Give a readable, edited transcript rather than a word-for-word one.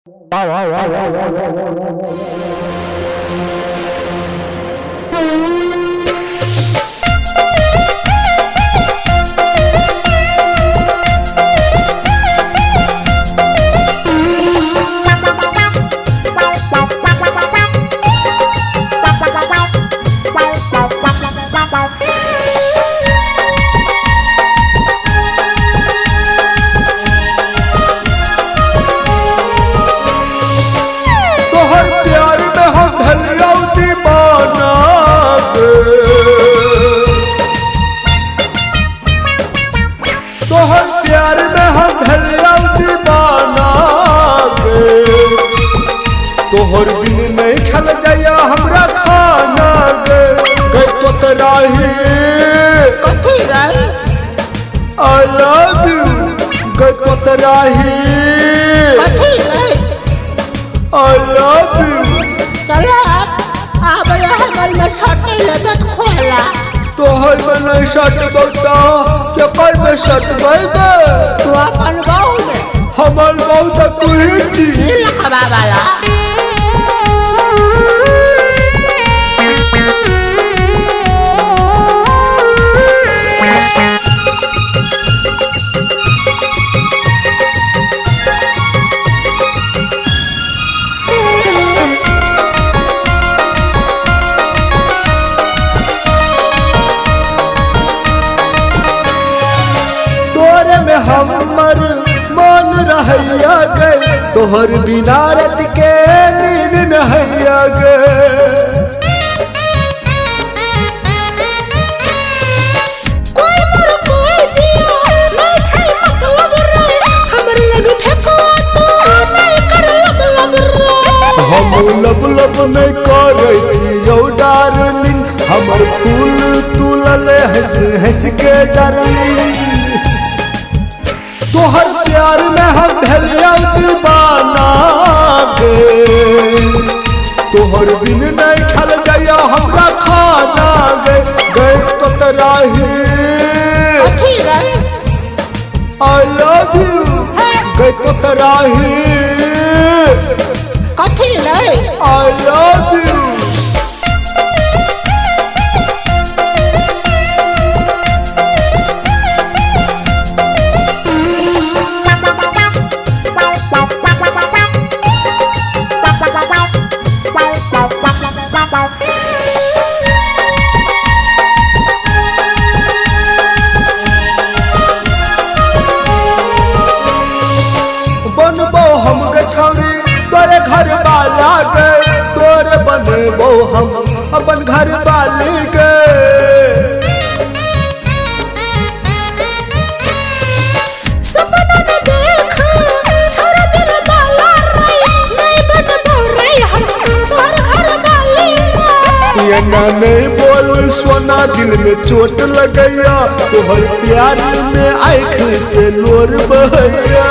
तोहर प्यार में हम भलिया दीवाना गे, तोहर बिन नहीं खल जाया हमरा खाना गे। गए तो तराही कथी रही आई लव यू, गए तो तराही कथी रही आई लव यू। चला अब हमर में छोटे लगत खोला तोहर में नहीं सट बता के कर में सट बइबे। तू अपन गाँव में हमर बहुत तू ही थी लखबा वाला में हमर मन रहैया गए, तोहर बिना रत के नींद नहैया गए। कोई मर कोई जियो नहीं छै मतलब रे, हमर लगे फेफुआ तू नहीं कर लब रे। हम लब लब नहीं करे छियो डार्लिंग, हमर फूल तू लले हंस हंस के डार्लिंग। तोहर प्यार में हम भलिया दीवाना गे, तोहर बिन नहीं खल जाया हमरा खाना गे। गए तो तराही कथी रही आई लव यू, गए तो तराही कथी रही आई लव यू। बनबो हम के छौरी तोरे घर वाला गे, तोरे बनबो हम अपन घर वाली गे। सपना में देख छोरा दिल वाला रे, नहीं बनबो रे हम तोहर घर वाली रे। ये ना नहीं बोल सोना, दिल में चोट लगैया, तोहर प्यार में आँख से लोर बहैया।